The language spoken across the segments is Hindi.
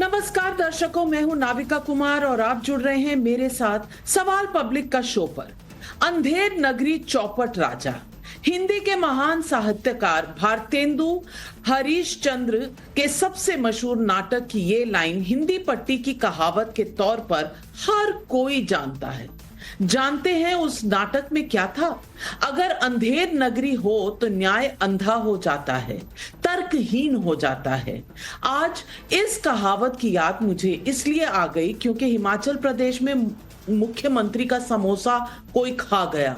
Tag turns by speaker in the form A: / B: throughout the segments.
A: नमस्कार दर्शकों, मैं हूं नाविका कुमार और आप जुड़ रहे हैं मेरे साथ सवाल पब्लिक का शो पर। अंधेर नगरी चौपट राजा, हिंदी के महान साहित्यकार भारतेंदु हरीशचंद्र के सबसे मशहूर नाटक की ये लाइन हिंदी पट्टी की कहावत के तौर पर हर कोई जानता है। जानते हैं उस नाटक में क्या था? अगर अंधेर नगरी हो तो न्याय अंधा हो जाता है, तर्कहीन हो जाता है। आज इस कहावत की याद मुझे इसलिए आ गई क्योंकि हिमाचल प्रदेश में मुख्यमंत्री का समोसा कोई खा गया।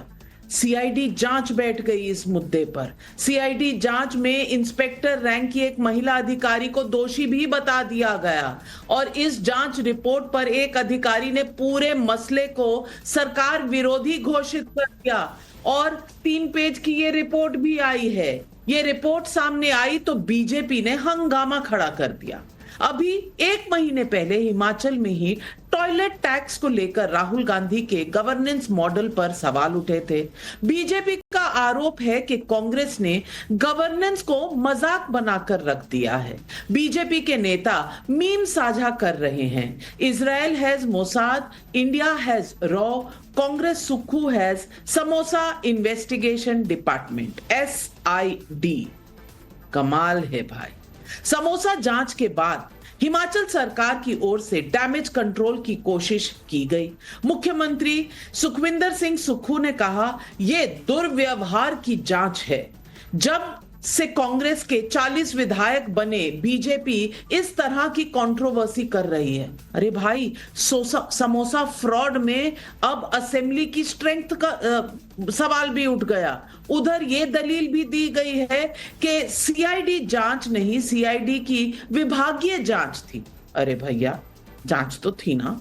A: सीआईडी जांच बैठ गई इस मुद्दे पर। सीआईडी जांच में इंस्पेक्टर रैंक की एक महिला अधिकारी को दोषी भी बता दिया गया और इस जांच रिपोर्ट पर एक अधिकारी ने पूरे मसले को सरकार विरोधी घोषित कर दिया और 3 पेज की ये रिपोर्ट भी आई है। ये रिपोर्ट सामने आई तो बीजेपी ने हंगामा खड़ा कर दिया। अभी 1 महीने पहले हिमाचल में ही टॉयलेट टैक्स को लेकर राहुल गांधी के गवर्नेंस मॉडल पर सवाल उठे थे। बीजेपी का आरोप है कि कांग्रेस ने गवर्नेंस को मजाक बनाकर रख दिया है। बीजेपी के नेता मीम साझा कर रहे हैं। Israel has Mossad, India has raw, Congress Sukhu has samosa investigation department, SID। कमाल है भाई। समोसा जांच के बाद हिमाचल सरकार की ओर से डैमेज कंट्रोल की कोशिश की गई। मुख्यमंत्री सुखविंदर सिंह सुक्खू ने कहा, यह दुर्व्यवहार की जांच है। जब से कांग्रेस के 40 विधायक बने, बीजेपी इस तरह की कंट्रोवर्सी कर रही है। अरे भाई, समोसा फ्रॉड में अब असेंबली की स्ट्रेंथ का सवाल भी उठ गया। उधर ये दलील भी दी गई है कि सीआईडी जांच नहीं, सीआईडी की विभागीय जांच थी। अरे भैया, जांच तो थी ना,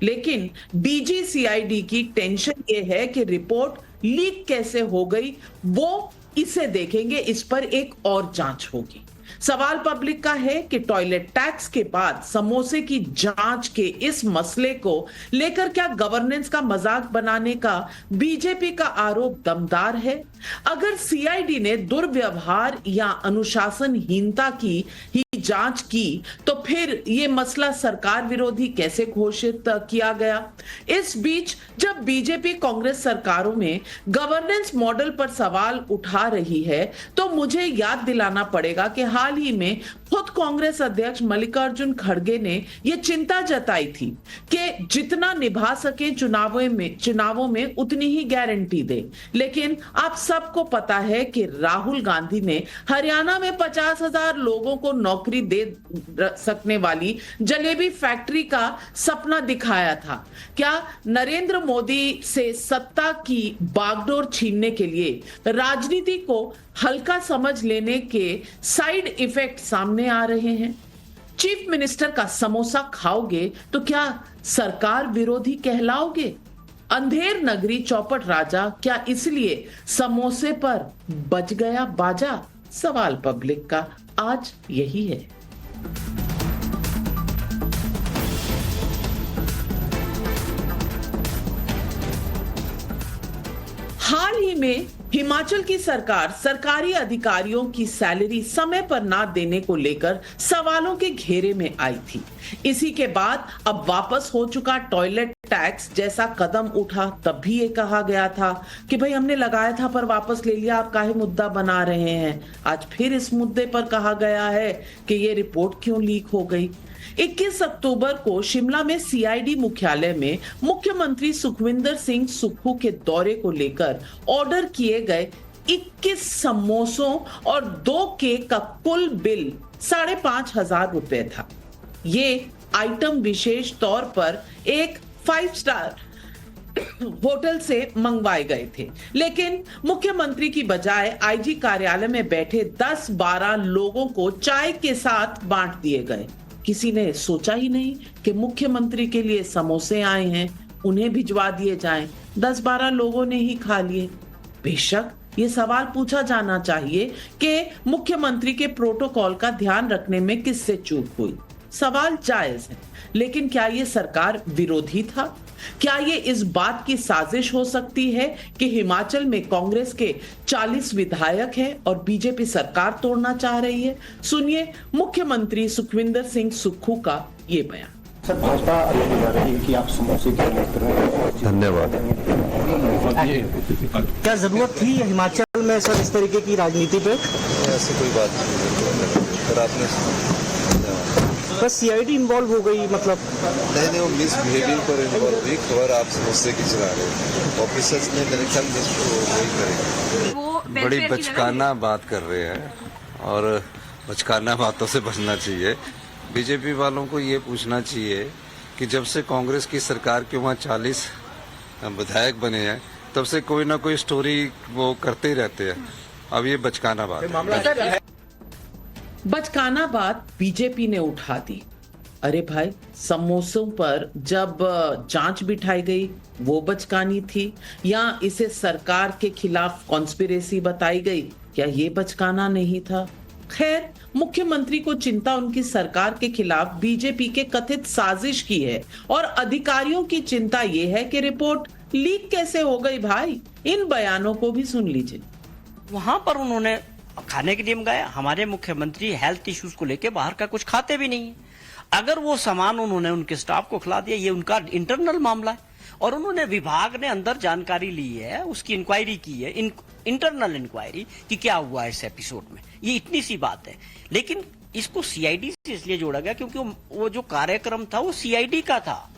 A: लेकिन डीजी सीआईडी की टेंशन ये है कि रिपोर्ट लीक कैसे हो गई, वो इसे देखेंगे। इस पर एक और जांच होगी। सवाल पब्लिक का है कि टॉयलेट टैक्स के बाद समोसे की जांच के इस मसले को लेकर क्या गवर्नेंस का मजाक बनाने का बीजेपी का आरोप दमदार है? अगर सीआईडी ने दुर्व्यवहार या अनुशासनहीनता की ही जांच की तो फिर यह मसला सरकार विरोधी कैसे घोषित किया गया? इस बीच जब बीजेपी कांग्रेस सरकारों में गवर्नेंस मॉडल पर सवाल उठा रही है तो मुझे याद दिलाना पड़ेगा कि हाल ही में खुद कांग्रेस अध्यक्ष मल्लिकार्जुन खड़गे ने यह चिंता जताई थी कि जितना निभा सके चुनावों में उतनी ही गारंटी दे। लेकिन आप सबको पता है कि राहुल गांधी ने हरियाणा में 50,000 लोगों को नौकरी दे सकने वाली जलेबी फैक्ट्री का सपना दिखाया था। क्या नरेंद्र मोदी से सत्ता की बागडोर छीनने के लिए राजनीति को हल्का समझ लेने के साइड इफेक्ट सामने आ रहे हैं? चीफ मिनिस्टर का समोसा खाओगे तो क्या सरकार विरोधी कहलाओगे? अंधेर नगरी चौपट राजा, क्या इसलिए समोसे पर बज गया बाजा? सवाल पब्लिक का आज यही है। हाल ही में हिमाचल की सरकार सरकारी अधिकारियों की सैलरी समय पर ना देने को लेकर सवालों के घेरे में आई थी। इसी के बाद अब वापस हो चुका टॉयलेट टैक्स जैसा कदम उठा, तब भी ये कहा गया था कि भाई हमने लगाया था पर वापस ले लिया, आप काहे मुद्दा बना रहे हैं। आज फिर इस मुद्दे पर कहा गया है कि ये रिपोर्ट क्यों लीक हो गई। 21 अक्टूबर को शिमला में सीआईडी मुख्यालय में मुख्यमंत्री सुखविंदर सिंह सुक्खू के दौरे को लेकर ऑर्डर किए गए 21 समोसों और 2 केक का कुल बिल 5,500 रुपए था। ये आइटम विशेष तौर पर एक 5 स्टार होटल से मंगवाए गए थे, लेकिन मुख्यमंत्री की बजाय आईजी कार्यालय में बैठे 10-12 लोगों को चाय के साथ बांट दिए गए। किसी ने सोचा ही नहीं कि मुख्यमंत्री के लिए समोसे आए हैं, उन्हें भिजवा दिए जाएं। 10-12 लोगों ने ही खा लिए। बेशक ये सवाल पूछा जाना चाहिए कि मुख्यमंत्री के प्रोटोकॉल का ध्यान रखने में किससे चूक हुई। सवाल जायज है, लेकिन क्या ये सरकार विरोधी था? क्या ये इस बात की साजिश हो सकती है कि हिमाचल में कांग्रेस के 40 विधायक हैं और बीजेपी सरकार तोड़ना चाह रही है? सुनिए मुख्यमंत्री सुखविंदर सिंह सुक्खू का ये बयान।
B: सर, भाजपा लेके जा रही है कि आप समोसे के मित्र हैं।
C: धन्यवाद।
B: क्या जरूरत थी हिमाचल में सर इस तरीके की राजनीति पे?
C: ऐसी कोई बात नहीं सर, आपने
B: बस सीआईडी इन्वॉल्व हो गई, मतलब
C: नहीं वो मिसबिहेवियर पर इन्वॉल्व हुई। खबर आप समझते की चला रहे हो, ऑफिसर्स ने मेरे ख्याल में वही करेंगे। बड़ी बचकाना बात कर रहे हैं और बचकाना बातों से बचना चाहिए। बीजेपी वालों को ये पूछना चाहिए कि जब से कांग्रेस की सरकार के वहाँ 40 विधायक बने हैं तब से कोई ना कोई स्टोरी वो करते ही रहते हैं। अब ये बचकाना बात है।
A: बचकाना बात बीजेपी ने उठा दी। अरे भाई, समोसों पर जब जांच बिठाई गई वो बचकानी थी, या इसे सरकार के खिलाफ कॉन्स्पिरेसी बताई गई, क्या ये बचकाना नहीं था? खैर, मुख्यमंत्री को चिंता उनकी सरकार के खिलाफ बीजेपी के कथित साजिश की है, और अधिकारियों की चिंता ये है कि रिपोर्ट लीक कैसे हो गई। भाई, इन बयानों को भी सुन लीजिए।
D: वहां पर उन्होंने खाने के लिए मंगाया। हमारे मुख्यमंत्री हेल्थ इश्यूज को लेके बाहर का कुछ खाते भी नहीं है। अगर वो सामान उन्होंने उनके स्टाफ को खिला दिया, ये उनका इंटरनल मामला है, और उन्होंने विभाग ने अंदर जानकारी ली है, उसकी इंक्वायरी की है, इंटरनल इंक्वायरी कि क्या हुआ इस एपिसोड में। ये इतनी सी बात है। लेकिन इसको सीआईडी से इसलिए जोड़ा गया क्योंकि वो जो कार्यक्रम था वो सीआईडी का था।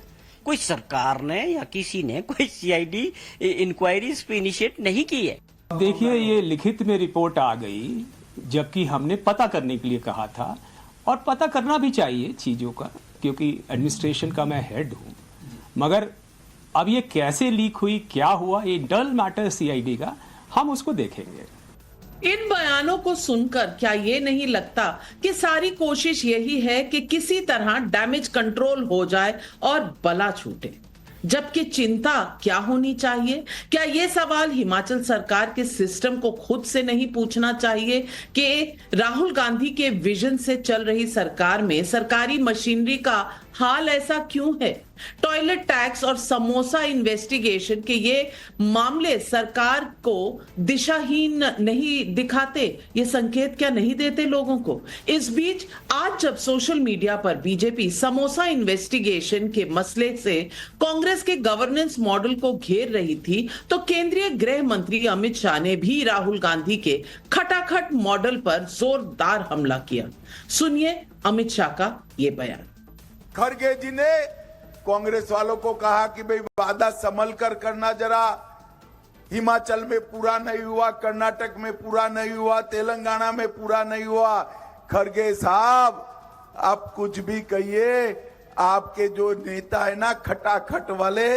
D: कोई सरकार ने या किसी ने कोई सीआईडी इंक्वायरी इस पे इनिशिएट नहीं की है।
E: देखिए, ये लिखित में रिपोर्ट आ गई, जबकि हमने पता करने के लिए कहा था, और पता करना भी चाहिए चीज़ों का, क्योंकि एडमिनिस्ट्रेशन का मैं हेड हूँ। मगर अब ये कैसे लीक हुई, क्या हुआ, ये इंटरनल मैटर सीआईडी का, हम उसको देखेंगे।
A: इन बयानों को सुनकर क्या ये नहीं लगता कि सारी कोशिश यही है कि किसी तरह डैमेज कंट्रोल हो जाए और बला छूटे? जबकि चिंता क्या होनी चाहिए? क्या ये सवाल हिमाचल सरकार के सिस्टम को खुद से नहीं पूछना चाहिए कि राहुल गांधी के विजन से चल रही सरकार में सरकारी मशीनरी का हाल ऐसा क्यों है? टॉयलेट टैक्स और समोसा इन्वेस्टिगेशन के ये मामले सरकार को दिशाहीन नहीं दिखाते? ये संकेत क्या नहीं देते लोगों को? इस बीच आज जब सोशल मीडिया पर बीजेपी समोसा इन्वेस्टिगेशन के मसले से कांग्रेस के गवर्नेंस मॉडल को घेर रही थी, तो केंद्रीय गृह मंत्री अमित शाह ने भी राहुल गांधी के खटाखट मॉडल पर जोरदार हमला किया। सुनिए अमित शाह का ये बयान।
F: खड़गे जी ने कांग्रेस वालों को कहा कि भाई वादा संभल कर करना, जरा हिमाचल में पूरा नहीं हुआ, कर्नाटक में पूरा नहीं हुआ, तेलंगाना में पूरा नहीं हुआ। खड़गे साहब, आप कुछ भी कहिए, आपके जो नेता है ना खटाखट वाले,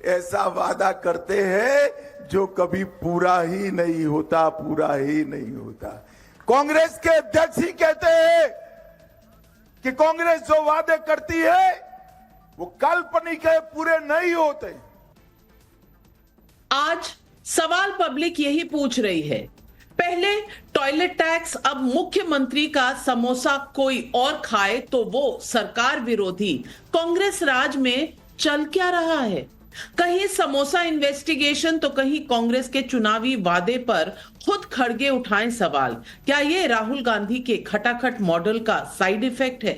F: ऐसा वादा करते हैं जो कभी पूरा ही नहीं होता, पूरा ही नहीं होता। कांग्रेस के अध्यक्ष ही कहते हैं कि कांग्रेस जो वादे करती है वो काल्पनिक है, पूरे नहीं होते।
A: आज सवाल पब्लिक यही पूछ रही है। पहले टॉयलेट टैक्स, अब मुख्यमंत्री का समोसा कोई और खाए तो वो सरकार विरोधी कांग्रेस राज में चल क्या रहा है? कहीं समोसा इन्वेस्टिगेशन तो कहीं कांग्रेस के चुनावी वादे पर खुद खड़गे उठाएं सवाल। क्या ये राहुल गांधी के खटाखट मॉडल का साइड इफेक्ट है?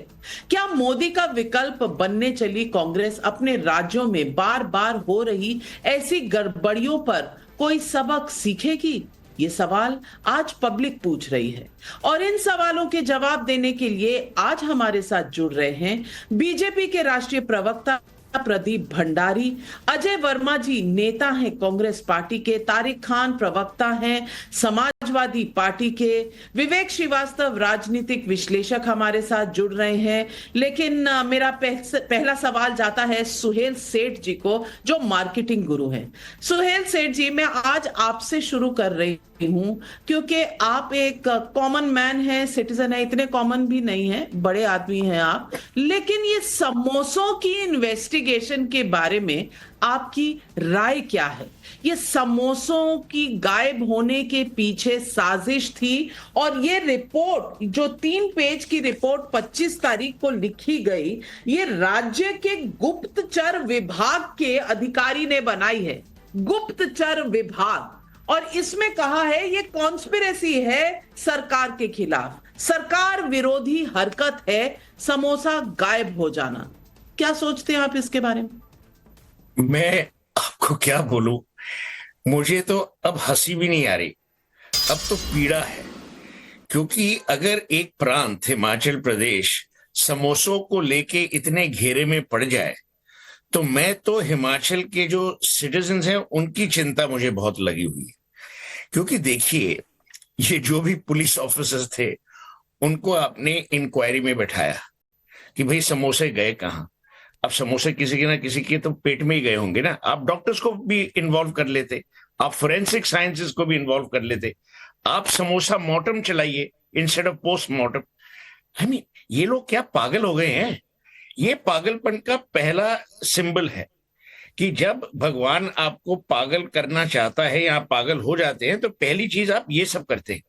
A: क्या मोदी का विकल्प बनने चली कांग्रेस अपने राज्यों में बार बार हो रही ऐसी गड़बड़ियों पर कोई सबक सीखेगी? ये सवाल आज पब्लिक पूछ रही है, और इन सवालों के जवाब देने के लिए आज हमारे साथ जुड़ रहे हैं बीजेपी के राष्ट्रीय प्रवक्ता प्रदीप भंडारी, अजय वर्मा जी नेता हैं कांग्रेस पार्टी के, तारिक खान प्रवक्ता हैं समाजवादी पार्टी के, विवेक श्रीवास्तव राजनीतिक विश्लेषक हमारे साथ जुड़ रहे हैं। लेकिन मेरा पहला सवाल जाता है सुहेल सेठ जी को, जो मार्केटिंग गुरु हैं। सुहेल सेठ जी, मैं आज आपसे शुरू कर रही हूं क्योंकि आप एक कॉमन मैन हैं, सिटीजन है, इतने कॉमन भी नहीं है, बड़े आदमी हैं आप, लेकिन ये समोसों की इन्वेस्टिगेशन के बारे में आपकी राय क्या है? ये समोसों की गायब होने के पीछे साजिश थी, और ये रिपोर्ट जो 3 पेज की रिपोर्ट 25 तारीख को लिखी गई, ये राज्य के गुप्तचर विभाग के अधिकारी ने बनाई है। गुप्तचर विभाग, और इसमें कहा है ये कॉन्स्पिरेसी है सरकार के खिलाफ। सरकार विरोधी हरकत है समोसा गायब हो जाना। क्या सोचते हैं आप इसके बारे में?
G: मैं आपको क्या बोलूं, मुझे तो अब हंसी भी नहीं आ रही, अब तो पीड़ा है। क्योंकि अगर एक प्रांत हिमाचल प्रदेश समोसों को लेके इतने घेरे में पड़ जाए, तो मैं तो हिमाचल के जो सिटीजन्स हैं उनकी चिंता मुझे बहुत लगी हुई है। क्योंकि देखिए, ये जो भी पुलिस ऑफिसर्स थे उनको आपने इंक्वायरी में बैठाया कि भाई समोसे गए कहाँ। अब समोसे किसी के ना किसी के तो पेट में ही गए होंगे ना। आप डॉक्टर्स को भी इन्वॉल्व कर लेते, आप फोरेंसिक साइंसेस को भी इन्वॉल्व कर लेते, आप समोसा मॉर्टम चलाइए instead of post mortem. I mean, ये लोग क्या पागल हो गए हैं? ये पागलपन का पहला सिंबल है कि जब भगवान आपको पागल करना चाहता है या आप पागल हो जाते हैं, तो पहली चीज आप ये सब करते हैं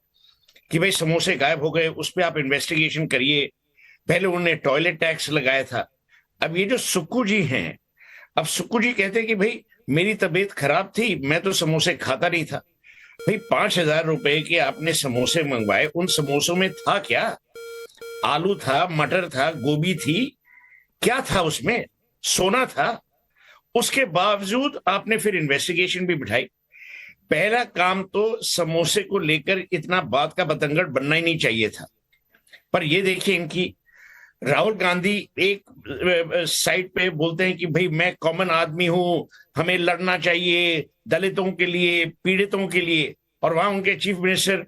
G: कि भाई समोसे गायब हो गए, उस पर आप इन्वेस्टिगेशन करिए। पहले उन्होंने टॉयलेट टैक्स लगाया था। अब ये जो सुक्कू जी हैं, अब सुक्कू जी कहते हैं कि भाई मेरी तबीयत खराब थी, मैं तो समोसे खाता नहीं था। भाई 5,000 रुपए के आपने समोसे मंगवाए, उन समोसों में था क्या? आलू था, मटर था, गोभी थी, क्या था उसमें? सोना था। उसके बावजूद आपने फिर इन्वेस्टिगेशन भी बिठाई। पहला काम तो समोसे को लेकर इतना बात का बतंगड़ बनना ही नहीं चाहिए था। पर ये देखिए, इनकी राहुल गांधी एक साइड पे बोलते हैं कि भाई मैं कॉमन आदमी हूं, हमें लड़ना चाहिए दलितों के लिए, पीड़ितों के लिए, और वहां उनके चीफ मिनिस्टर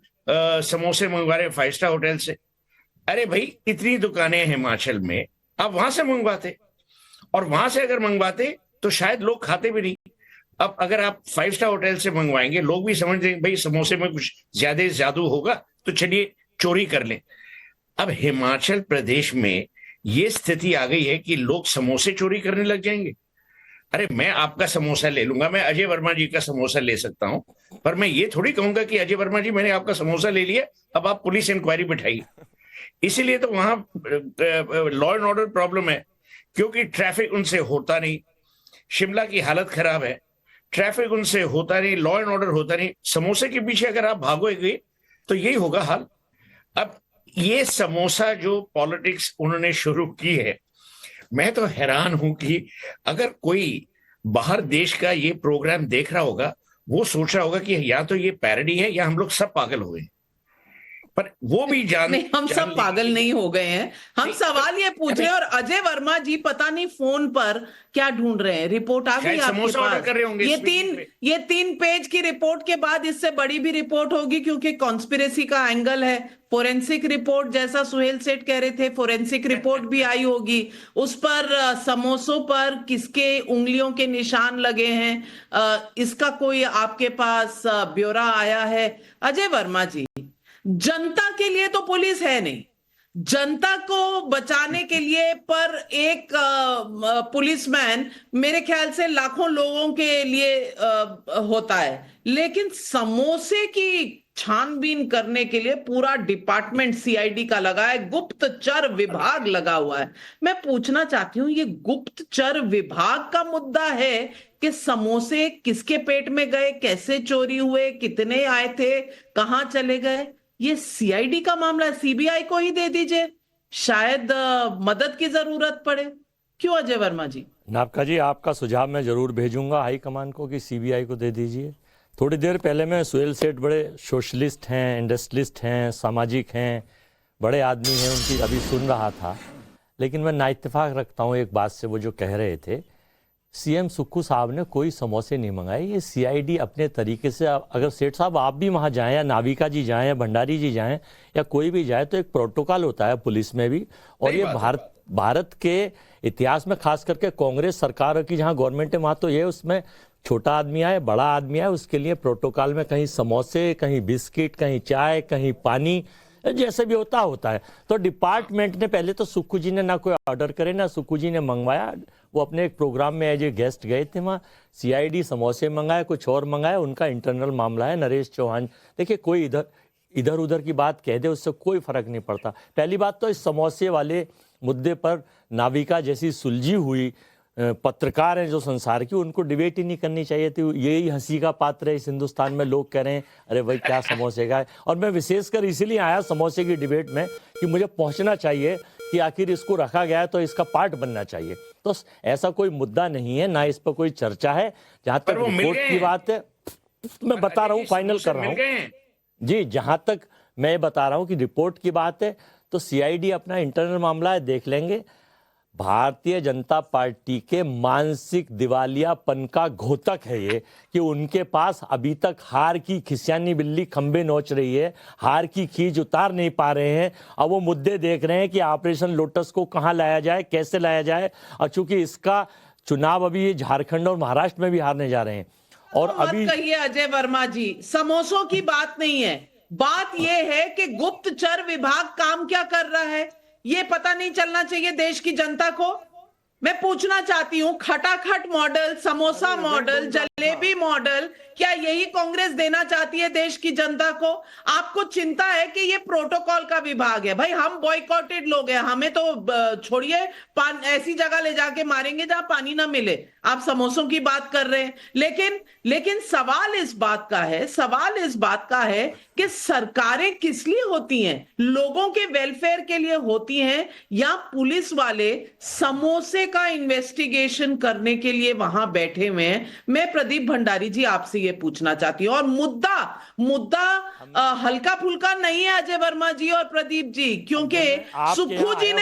G: समोसे मंगवा रहे 5 स्टार होटल से। अरे भाई, इतनी दुकानें हैं हिमाचल में, आप वहां से मंगवाते, और वहां से अगर मंगवाते तो शायद लोग खाते भी नहीं। अब अगर आप 5 स्टार होटल से मंगवाएंगे, लोग भी समझ देंगे भाई समोसे में कुछ ज्यादा जादू होगा, तो चलिए चोरी कर लें। अब हिमाचल प्रदेश में ये स्थिति आ गई है कि लोग समोसे चोरी करने लग जाएंगे। अरे मैं आपका समोसा ले लूंगा, मैं अजय वर्मा जी का समोसा ले सकता हूं, पर मैं ये थोड़ी कहूंगा कि अजय वर्मा जी मैंने आपका समोसा ले लिया, अब आप पुलिस इंक्वायरी बिठाइए। इसीलिए तो वहां लॉ एंड ऑर्डर प्रॉब्लम है, क्योंकि ट्रैफिक उनसे होता नहीं। शिमला की हालत खराब है, ट्रैफिक उनसे होता नहीं, लॉ एंड ऑर्डर होता नहीं। समोसे के पीछे अगर आप भागोगे तो यही होगा हाल। अब ये समोसा जो पॉलिटिक्स उन्होंने शुरू की है, मैं तो हैरान हूं कि अगर कोई बाहर देश का ये प्रोग्राम देख रहा होगा, वो सोच रहा होगा कि या तो ये पैरोडी है या हम लोग सब पागल हो गए। पर वो भी
A: नहीं, हम सब पागल नहीं हो गए हैं। हम सवाल ये पूछ रहे हैं, और अजय वर्मा जी पता नहीं फोन पर क्या ढूंढ रहे हैं। रिपोर्ट आ गई आपके पास?
G: कर रहे होंगे
A: ये 3 पेज की रिपोर्ट के बाद इससे बड़ी भी रिपोर्ट होगी, क्योंकि कॉन्स्पिरेसी का एंगल है। फोरेंसिक रिपोर्ट, जैसा सुहेल सेठ कह रहे थे, फोरेंसिक रिपोर्ट भी आई होगी। उस पर समोसों पर किसके उंगलियों के निशान लगे हैं, इसका कोई आपके पास ब्यौरा आया है? अजय वर्मा जी, जनता के लिए तो पुलिस है नहीं, जनता को बचाने के लिए पर एक पुलिसमैन मेरे ख्याल से लाखों लोगों के लिए होता है। लेकिन समोसे की छानबीन करने के लिए पूरा डिपार्टमेंट सीआईडी का लगा है, गुप्तचर विभाग लगा हुआ है। मैं पूछना चाहती हूँ, ये गुप्तचर विभाग का मुद्दा है कि समोसे किसके पेट में गए, कैसे चोरी हुए, कितने आए थे, कहां चले गए, ये सीआईडी का मामला है। सीबीआई को ही दे दीजिए, शायद मदद की जरूरत पड़े। क्यों अजय वर्मा जी?
H: नाबका जी, आपका सुझाव मैं जरूर भेजूंगा हाईकमान को कि सीबीआई को दे दीजिए। थोड़ी देर पहले मैं सुहेल सेठ बड़े सोशलिस्ट हैं, इंडस्ट्रियलिस्ट हैं, सामाजिक हैं, बड़े आदमी हैं, उनकी अभी सुन रहा था। लेकिन मैं नाइत्तेफाक रखता हूँ एक बात से, वो जो कह रहे थे सीएम सुक्खू साहब ने कोई समोसे नहीं मंगाए। ये सीआईडी अपने तरीके से, अगर सेठ साहब आप भी वहाँ जाएं, या नाविका जी जाएं, या भंडारी जी जाएं, या कोई भी जाए, तो एक प्रोटोकॉल होता है पुलिस में भी। और ये भारत के इतिहास में खास करके कांग्रेस सरकार की जहाँ गवर्नमेंट है, वहाँ तो ये उसमें छोटा आदमी आए, बड़ा आदमी आए, उसके लिए प्रोटोकॉल में कहीं समोसे, कहीं बिस्किट, कहीं चाय, कहीं पानी, जैसे भी होता है। तो डिपार्टमेंट ने पहले तो सुक्खू जी ने ना कोई ऑर्डर करे, ना सुक्खू जी ने मंगवाया। वो अपने एक प्रोग्राम में एज ए गेस्ट गए थे, वहाँ सीआईडी समोसे मंगाए, कुछ और मंगाए, उनका इंटरनल मामला है। नरेश चौहान, देखिए कोई इधर उधर की बात कह दे, उससे कोई फर्क नहीं पड़ता। पहली बात तो इस समोसे वाले मुद्दे पर नाविका जैसी सुलझी हुई पत्रकार हैं जो संसार की, उनको डिबेट ही नहीं करनी चाहिए थी। यही हंसी का पात्र है इस हिंदुस्तान में। लोग कह रहे हैं अरे भाई क्या समोसे का है। और मैं विशेषकर इसीलिए आया समोसे की डिबेट में कि मुझे पहुंचना चाहिए कि आखिर इसको रखा गया है तो इसका पार्ट बनना चाहिए। तो ऐसा कोई मुद्दा नहीं है, ना इस पर कोई चर्चा है। जहां तक रिपोर्ट की बात है, मैं बता रहा हूँ, फाइनल कर रहा हूँ जी, जहां तक मैं बता रहा हूँ कि रिपोर्ट की बात है तो सीआईडी अपना इंटरनल मामला है, देख लेंगे। भारतीय जनता पार्टी के मानसिक दिवालियापन का घोतक है ये कि उनके पास अभी तक हार की खिसियानी बिल्ली खंबे नोच रही है, हार की खींच उतार नहीं पा रहे हैं। अब वो मुद्दे देख रहे हैं कि ऑपरेशन लोटस को कहां लाया जाए, कैसे लाया जाए। और चूंकि इसका चुनाव अभी झारखंड और महाराष्ट्र में भी हारने जा रहे हैं। और अभी
A: कहिए अजय वर्मा जी, समोसों की बात नहीं है, बात यह है कि गुप्तचर विभाग काम क्या कर रहा है ये पता नहीं चलना चाहिए देश की जनता को। मैं पूछना चाहती हूं, खटाखट model, samosa model, jalebi model, क्या यही कांग्रेस देना चाहती है देश की जनता को? आपको चिंता है कि ये प्रोटोकॉल का विभाग है। भाई हम बॉयकॉटेड लोग हैं, हमें तो छोड़िए, ऐसी जगह ले जाके मारेंगे जहां पानी ना मिले। आप समोसों की बात कर रहे हैं, लेकिन सवाल इस बात का है कि सरकारें किस लिए होती हैं? लोगों के वेलफेयर के लिए होती हैं या पुलिस वाले समोसे का इन्वेस्टिगेशन करने के लिए वहां बैठे हुए हैं? मैं प्रदीप भंडारी जी आपसे ये पूछना चाहती हूं। और मुद्दा हल्का फुल्का नहीं है अजय वर्मा जी और प्रदीप जी, क्योंकि सुक्खू जी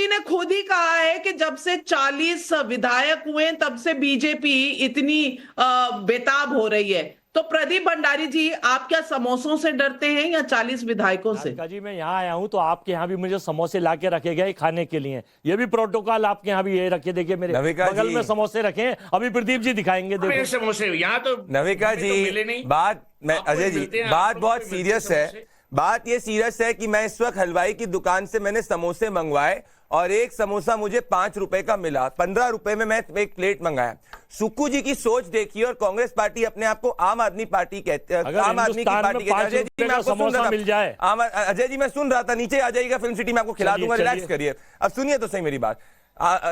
A: ने खुद ही कहा है कि जब से 40 विधायक हुए तब से बीजेपी इतनी बेताब हो रही है। तो प्रदीप भंडारी जी, आप क्या समोसों से डरते हैं या 40 विधायकों से?
H: जी मैं यहाँ आया हूँ तो आपके यहाँ भी मुझे समोसे लाके रखे गए खाने के लिए। ये भी प्रोटोकॉल आपके यहाँ भी ये रखे, देखिए मेरे बगल में समोसे रखे हैं, अभी प्रदीप जी दिखाएंगे। देखो
G: समोसे यहाँ तो
I: नविका जी, बात मैं अजय जी, बात बहुत सीरियस है। बात ये सीरियस है कि मैं इस वक्त हलवाई की दुकान से मैंने समोसे मंगवाए और एक समोसा मुझे 5 रुपए का मिला, 15 रुपए में मैं एक प्लेट मंगाया। सुक्खू जी की सोच देखिए, और कांग्रेस पार्टी अपने आप को आम आदमी पार्टी कहते हैं, आम आदमी की पार्टी कहते हैं। अजय जी मैं आपको सुन रहा था, अजय जी मैं सुन रहा था, नीचे आ जाइएगा, फिल्म सिटी में आपको खिला दूंगा, रिलैक्स करिए। अब सुनिए तो सही मेरी बात।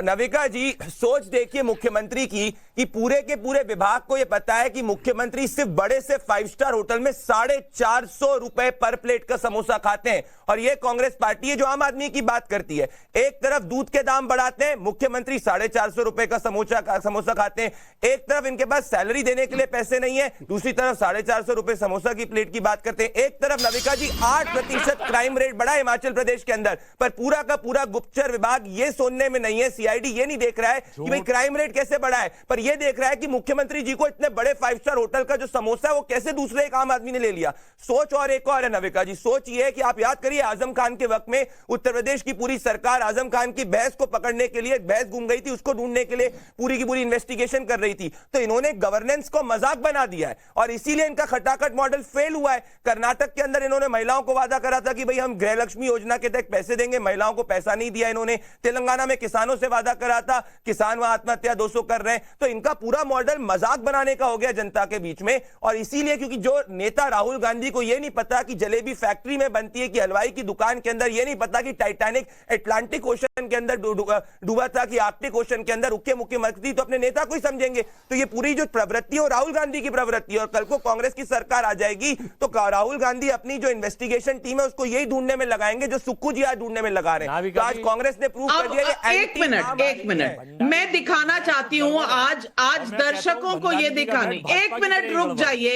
I: नविका जी, सोच देखिए मुख्यमंत्री की कि पूरे के पूरे विभाग को यह पता है कि मुख्यमंत्री सिर्फ बड़े से 5 स्टार होटल में 450 रुपए पर प्लेट का समोसा खाते हैं। और यह कांग्रेस पार्टी है जो आम आदमी की बात करती है। एक तरफ दूध के दाम बढ़ाते हैं, मुख्यमंत्री 450 रुपए का समोसा खाते हैं। एक तरफ इनके पास सैलरी देने के लिए पैसे नहीं है, दूसरी तरफ 450 रुपए समोसा की प्लेट की बात करते हैं। एक तरफ नविका जी 8% क्राइम रेट बढ़ा है हिमाचल प्रदेश के अंदर, पर पूरा का पूरा गुप्तचर विभाग ये सुनने में नहीं है, सीआईडी ये नहीं देख रहा है कि भाई क्राइम रेट कैसे बढ़ा है, पर ये देख रहा है कि मुख्यमंत्री जी को इतने बड़े 5 स्टार होटल का जो समोसा है वो कैसे दूसरे एक आम आदमी ने ले लिया। सोच और एक और है नविका जी, सोच ये है कि आप याद करिए आजम खान के वक्त में उत्तर प्रदेश की पूरी सरकार आजम खान की भैंस को पकड़ने के लिए, भैंस गुम गई थी उसको ढूंढने के लिए पूरी की पूरी इन्वेस्टिगेशन कर रही थी। तो इन्होंने गवर्नेंस को मजाक बना दिया है और इसीलिए इनका खटाखट मॉडल फेल हुआ है। कर्नाटक के अंदर इन्होंने महिलाओं को वादा करा था कि भाई हम गृह लक्ष्मी योजना के तहत पैसे देंगे, महिलाओं को पैसा नहीं दिया इन्होंने। तेलंगाना में किसानों से वादा करा था, किसान वहां आत्महत्या 200 कर रहे हैं। तो इनका पूरा मॉडल मजाक बनाने का हो गया जनता के बीच में। और इसीलिए क्योंकि जो नेता राहुल गांधी को यह नहीं पता कि जलेबी फैक्ट्री में बनती है कि हलवाई की दुकान के अंदर, यह नहीं पता कि टाइटैनिक अटलांटिक ओशन के अंदर डूबा था कि आर्कटिक ओशन के अंदर, उनके मुख्यमंत्री तो अपने नेता को ही समझेंगे। तो ये पूरी जो प्रवृत्ति है राहुल गांधी की प्रवृत्ति है। और कल को कांग्रेस की सरकार आ जाएगी तो राहुल गांधी अपनी जो इन्वेस्टिगेशन टीम है उसको यही ढूंढने में लगाएंगे जो सुक्खू जी आज ढूंढने में लगा रहे हैं। तो आज कांग्रेस ने प्रूव कर दिया कि एक मिनट मैं दिखाना चाहती हूं, आज दर्शकों को ये दिखाने। एक मिनट रुक जाइए,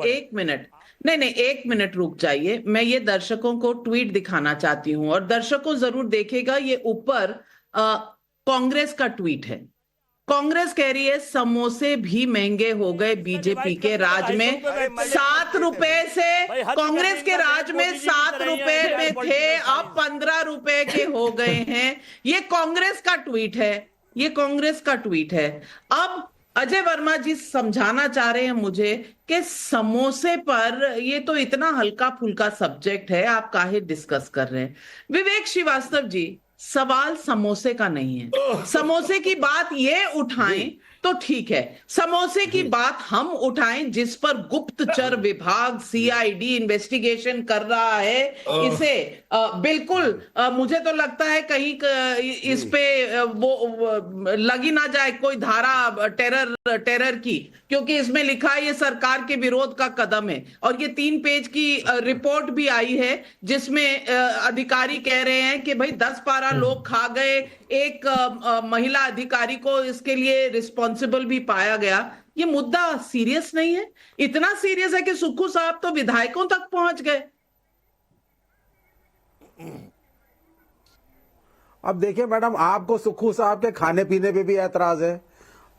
I: एक मिनट नहीं, 1 मिनट रुक जाइए। मैं ये दर्शकों को ट्वीट दिखाना चाहती हूं और दर्शकों जरूर देखेगा। ये ऊपर कांग्रेस का ट्वीट है। कांग्रेस कह रही है समोसे भी महंगे हो गए बीजेपी के राज में। 7 रुपए से कांग्रेस के राज में 7 रुपए में थे, अब 15 रुपए के हो गए हैं। ये कांग्रेस का ट्वीट है। अब अजय वर्मा जी समझाना चाह रहे हैं मुझे कि समोसे पर ये तो इतना हल्का फुल्का सब्जेक्ट है, आप काहे डिस्कस कर रहे हैं। विवेक श्रीवास्तव जी, सवाल समोसे का नहीं है। समोसे की बात ये उठाएं
A: तो ठीक है, समोसे की बात हम उठाएं जिस पर गुप्तचर विभाग सीआईडी इन्वेस्टिगेशन कर रहा है। इसे बिल्कुल मुझे तो लगता है कहीं इस पे वो लगी ना जाए कोई धारा टेरर की, क्योंकि इसमें लिखा है ये सरकार के विरोध का कदम है। और ये 3 पेज की रिपोर्ट भी आई है जिसमें अधिकारी कह रहे हैं कि भाई 10-12 लोग खा गए, एक महिला अधिकारी को इसके लिए रिस्पॉन्सिबल भी पाया गया। ये मुद्दा सीरियस नहीं है? इतना सीरियस है कि सुक्खू साहब तो विधायकों तक पहुंच गए।
J: अब देखिए मैडम, आपको सुक्खू साहब के खाने पीने पे भी ऐतराज है,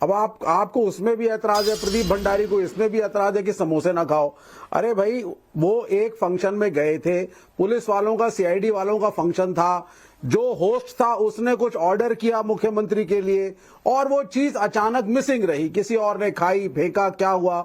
J: अब आपको उसमें भी ऐतराज है, प्रदीप भंडारी को इसमें भी ऐतराज है कि समोसे ना खाओ। अरे भाई, वो एक फंक्शन में गए थे, पुलिस वालों का सीआईडी वालों का फंक्शन था, जो होस्ट था उसने कुछ ऑर्डर किया मुख्यमंत्री के लिए और वो चीज अचानक मिसिंग रही, किसी और ने खाई, फेंका, क्या हुआ।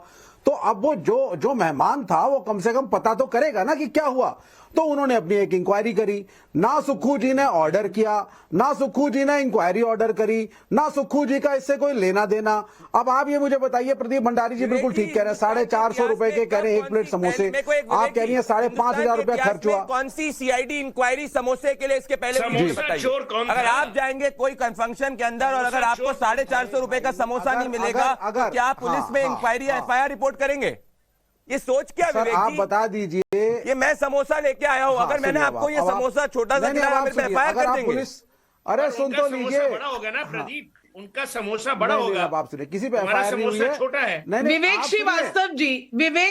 J: तो अब वो जो मेहमान था वो कम से कम पता तो करेगा ना कि क्या हुआ। तो उन्होंने अपनी एक इंक्वायरी करी, ना सुक्खू जी ने ऑर्डर किया, ना सुक्खू जी ने इंक्वायरी ऑर्डर करी, ना सुक्खू जी का इससे कोई लेना देना। अब आप ये मुझे बताइए, प्रदीप भंडारी जी बिल्कुल ठीक कह रहे हैं, 450 रुपए के कह रहे हैं 1 प्लेट समोसे, आप कह रही हैं 5,500 रुपए खर्च हुआ।
I: कौन सी सीआईडी इंक्वायरी समोसे के लिए इसके पहले मुझे बताइए। अगर आप जाएंगे कोई फंक्शन के अंदर और अगर आपको 450 रुपए का समोसा नहीं मिलेगा तो क्या पुलिस में इंक्वायरी एफआईआर रिपोर्ट करेंगे? ये सोच क्या विवेक
J: आप
I: जी?
J: बता दीजिए,
I: ये मैं समोसा लेके आया हूँ, अगर मैंने आपको ये समोसा छोटा सा खिलाया मेरे पे एफआईआर कर देंगे।
J: अरे सुन तो लीजिए,
G: बड़ा होगा ना प्रदीप, उनका समोसा बड़ा होगा।
J: आप सुनिए, किसी पे एफआईआर नहीं हुई है,
G: छोटा है।
A: विवेक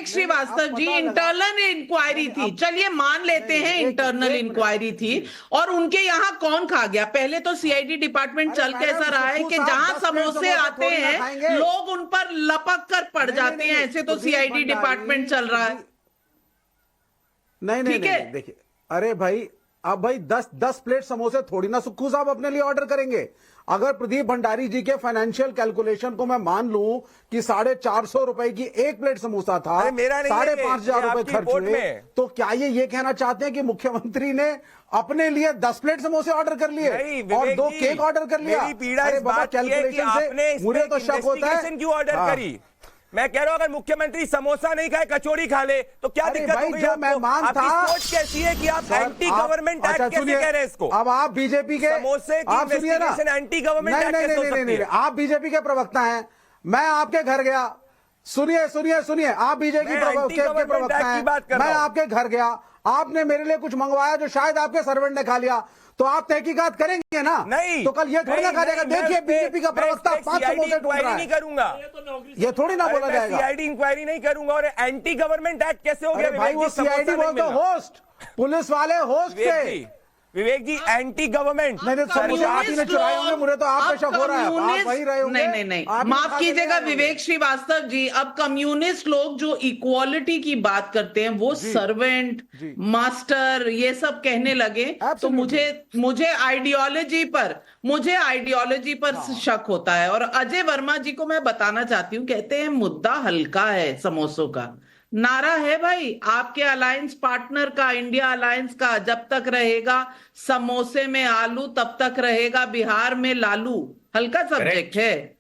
A: श्रीवास्तव जी इंटरनल इंक्वायरी थी, चलिए मान लेते हैं इंटरनल इंक्वायरी थी, और उनके यहाँ कौन खा गया? पहले तो सीआईडी डिपार्टमेंट चल के ऐसा रहा है कि जहां समोसे आते हैं लोग उन पर लपक कर पड़ जाते हैं, ऐसे तो सीआईडी डिपार्टमेंट चल रहा है।
J: नहीं, देखिए, अरे भाई, अब भाई 10 प्लेट समोसे थोड़ी ना सुक्खू साहब अपने लिए ऑर्डर करेंगे। अगर प्रदीप भंडारी जी के फाइनेंशियल कैलकुलेशन को मैं मान लूं कि 450 रुपए की 1 प्लेट समोसा था, 5,500 रुपए खर्च हुए, तो क्या ये कहना चाहते हैं कि मुख्यमंत्री ने अपने लिए 10 प्लेट समोसे ऑर्डर कर लिए और 2 केक ऑर्डर कर लिया?
I: मेरी पीड़ा
J: अरे
I: इस
J: बाबा,
I: बात की है कि आपने
J: मुझे तो शक होता है
I: क्यों ऑर्डर करी। मैं कह रहा हूं अगर मुख्यमंत्री समोसा नहीं खाए, कचौड़ी खा ले तो क्या दिक्कत हो गई?
J: जो मेहमान था,
I: आपकी सोच कैसी है कि आप एंटी गवर्नमेंट एक्ट कैसे कह रहे हैं इसको?
J: अब आप बीजेपी के,
I: समोसे की
J: आप सुनिए ना,
I: एंटी गवर्नमेंट एक्ट कैसे हो सकती है?
J: आप बीजेपी के प्रवक्ता हैं, मैं आपके घर गया, सुनिए, आप बीजेपी के प्रवक्ता हैं, मैं आपके घर गया, आपने मेरे लिए कुछ मंगवाया जो शायद आपके सर्वेंट ने खा लिया, तो आप तहकीकात करेंगे ना?
I: नहीं,
J: तो कल ये थोड़ी ना करेगा, देखिए बीजेपी का प्रवक्ता 5 समोसे ढूंढ रहा है,
I: नहीं करूंगा,
J: ये थोड़ी ना बोला जाएगा।
I: सीआईडी इंक्वायरी नहीं करूंगा। और एंटी गवर्नमेंट एक्ट कैसे हो गया?
J: भाई वो सीआईडी बोल तो होस्ट, पुलिस वाले होस्ट थे।
I: विवेक जी, एंटी गवर्नमेंट
J: समोसे आप ही ने चुराए होंगे, मुझे तो आप पे शक हो रहा है, आप वही रहे होंगे।
A: नहीं, माफ कीजिएगा विवेक श्रीवास्तव जी, अब कम्युनिस्ट लोग जो इक्वालिटी की बात करते हैं वो सर्वेंट, मास्टर, ये सब कहने लगे, तो मुझे आइडियोलॉजी पर शक होता है। और अजय वर्मा जी को मैं बताना चाहती हूँ, कहते हैं मुद्दा हल्का है समोसों का, नारा है भाई आपके अलायंस पार्टनर का, इंडिया अलायंस का, जब तक रहेगा समोसे में आलू तब तक रहेगा बिहार में लालू। हल्का सब्जेक्ट है।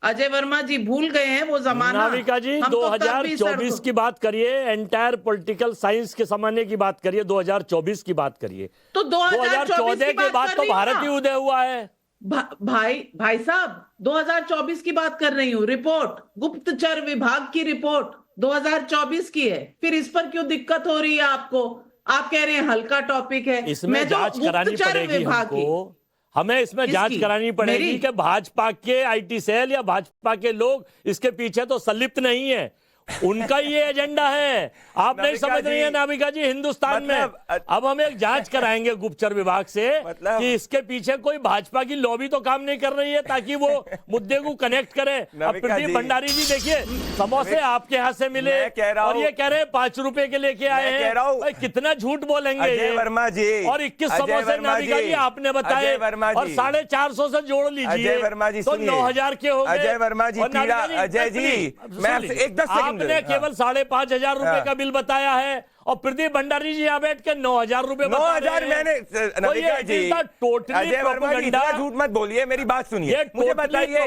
A: अजय वर्मा जी भूल गए हैं वो जमाना।
H: नाविका जी, 2024 की बात करिए, एंटायर पॉलिटिकल साइंस के जमाने की बात करिए, 2024 की बात करिए,
A: तो
H: 2014 के बाद तो भारत ही उदय हुआ है।
A: भाई साहब, 2024 की बात कर रही हूँ, रिपोर्ट गुप्तचर विभाग की रिपोर्ट 2024 की है, फिर इस पर क्यों दिक्कत हो रही है आपको? आप कह रहे हैं हल्का टॉपिक है,
H: इसमें जांच करानी पड़ेगी हमको, हमें इसमें जांच करानी पड़ेगी कि भाजपा के आईटी सेल या भाजपा के लोग इसके पीछे तो संलिप्त नहीं है, उनका ये एजेंडा है। आप नहीं समझ रही है नाविका जी, हिंदुस्तान में अब हम एक जांच कराएंगे गुप्तचर विभाग से कि इसके पीछे कोई भाजपा की लॉबी तो काम नहीं कर रही है ताकि वो मुद्दे को कनेक्ट करे। अब प्रदीप भंडारी जी देखिए, समोसे आपके हाथ से मिले और ये कह रहे हैं 5 रुपए के लेके आए हैं, भाई कितना झूठ बोलेंगे ये।
I: वर्मा जी,
H: और 21 समोसे नाविका जी आपने बताए और 450 से जोड़ लीजिए तो 9,000 के हो गए।
I: अजय वर्मा जी, अजय जी, मैं आपसे एक 10 सेकंड,
H: आपने केवल 5,500 रुपए का बिल बताया है और प्रदीप भंडारी जी यहाँ बैठ के 9,000 रुपए
I: 9,000 मैंने नविका जी,
H: टोटली
I: अजय वर्मा जी इतना झूठ मत बोलिए, मेरी बात सुनिए, मुझे बताइए।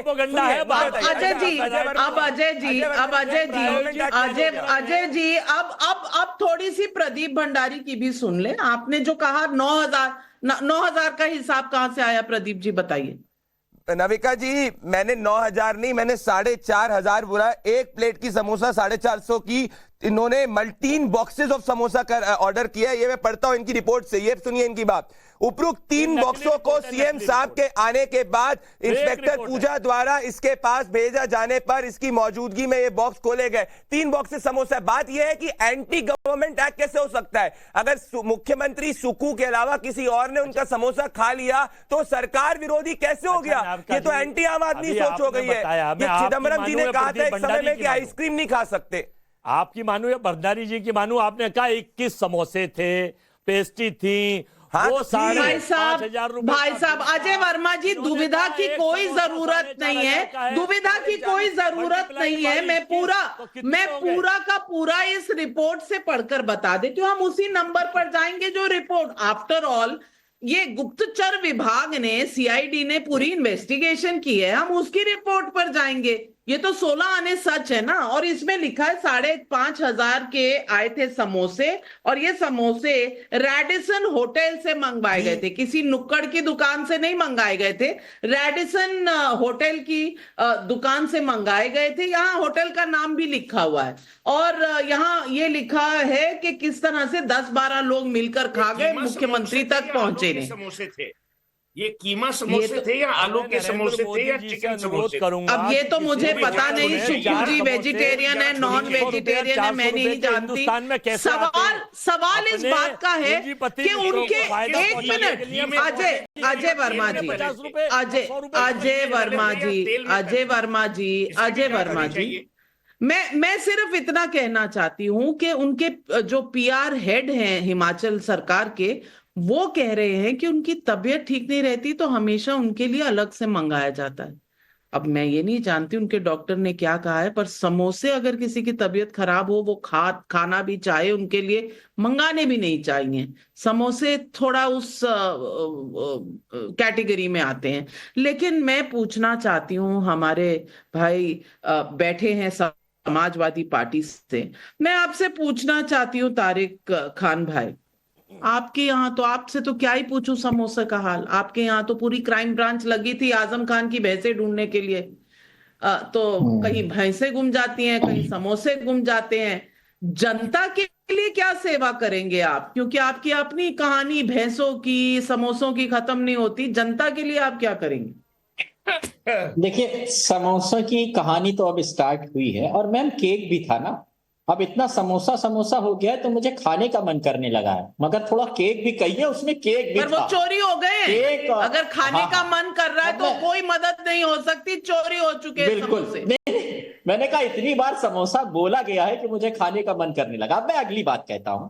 A: अब थोड़ी सी प्रदीप भंडारी की भी सुन ले। आपने जो कहा 9,000 का हिसाब कहां से आया प्रदीप जी, बताइए।
I: नविका जी, मैंने 9,000 नहीं, मैंने 4,500 बोला। एक प्लेट की समोसा 450 की, इन्होंने 3 बॉक्सेस ऑफ समोसा ऑर्डर किया है। ये मैं पढ़ता हूं इनकी रिपोर्ट से, ये सुनिए इनकी बात। उपरोक्त 3 बॉक्सों को सीएम साहब के आने के बाद इंस्पेक्टर पूजा द्वारा इसके पास भेजा जाने पर इसकी मौजूदगी में ये बॉक्स खोले गए। 3 बॉक्सेस समोसा। बात यह है कि एंटी गवर्नमेंट एक्ट कैसे हो सकता है? अगर मुख्यमंत्री सुक्खू के अलावा किसी और ने उनका समोसा खा लिया तो सरकार विरोधी कैसे हो गया? ये तो एंटी आम आदमी सोच हो गई है। ये चिदम्बरम जी ने कहा था एक समय में कि आइसक्रीम नहीं खा सकते।
H: आपकी मानू या भंडारी जी की मानू, आपने कहा 21 समोसे थे, पेस्ट्री थी, वो
A: भाई साहब अजय वर्मा जी, दुविधा की कोई जरूरत नहीं है, दुविधा की कोई जरूरत नहीं है। मैं पूरा का पूरा इस रिपोर्ट से पढ़कर बता देती हूँ। हम उसी नंबर पर जाएंगे जो रिपोर्ट, आफ्टर ऑल ये गुप्तचर विभाग ने, सीआईडी ने पूरी इन्वेस्टिगेशन की है, हम उसकी रिपोर्ट पर जाएंगे। ये तो 16 आने सच है ना। और इसमें लिखा है 5,500 के आए थे समोसे, और ये समोसे रेडिसन होटल से मंगवाए गए थे, किसी नुक्कड़ की दुकान से नहीं मंगाए गए थे, रेडिसन होटल की दुकान से मंगाए गए थे। यहाँ होटल का नाम भी लिखा हुआ है, और यहाँ ये लिखा है कि किस तरह से 10-12 लोग मिलकर खा गए, मुख्यमंत्री तक पहुंचे नहीं।
G: समोसे थे, ये कीमा समोसे थे या आलू के समोसे थे या चिकन समोसे?
A: अब ये तो मुझे पता नहीं, सुक्खू जी वेजिटेरियन है, नॉन वेजिटेरियन है, मैं नहीं जानती। सवाल इस बात का है कि उनके, एक मिनट, अजय वर्मा जी, मैं सिर्फ इतना कहना चाहती हूं कि उनके जो पीआर हेड हैं हिमाचल सरकार के, वो कह रहे हैं कि उनकी तबीयत ठीक नहीं रहती तो हमेशा उनके लिए अलग से मंगाया जाता है। अब मैं ये नहीं जानती उनके डॉक्टर ने क्या कहा है, पर समोसे अगर किसी की तबीयत खराब हो, वो खाना भी चाहे, उनके लिए मंगाने भी नहीं चाहिए। समोसे थोड़ा उस कैटेगरी में आते हैं। लेकिन मैं पूछना चाहती हूँ, हमारे भाई बैठे हैं समाजवादी पार्टी से, मैं आपसे पूछना चाहती हूँ तारिक खान भाई, आपके यहाँ तो, आपसे तो क्या ही पूछूं समोसे का हाल, आपके यहाँ तो पूरी क्राइम ब्रांच लगी थी आजम खान की भैंसें ढूंढने के लिए। तो कहीं भैंसें गुम जाती हैं, कहीं समोसे गुम जाते हैं। जनता के लिए क्या सेवा करेंगे आप? क्योंकि आपकी अपनी कहानी भैंसों की, समोसों की खत्म नहीं होती। जनता के लिए आप क्या करेंगे?
K: देखिए, समोसा की कहानी तो अब स्टार्ट हुई है, और मैम केक भी था ना। अब इतना समोसा हो गया है तो मुझे खाने का मन करने लगा है, मगर थोड़ा केक भी कहिए, उसमें केक भी
A: पर वो चोरी हो गए। अगर खाने का मन कर रहा है तो कोई मदद नहीं हो सकती, चोरी हो चुके हैं समोसे।
K: मैंने कहा इतनी बार समोसा बोला गया है कि मुझे खाने का मन करने लगा। अब मैं अगली बात कहता हूं।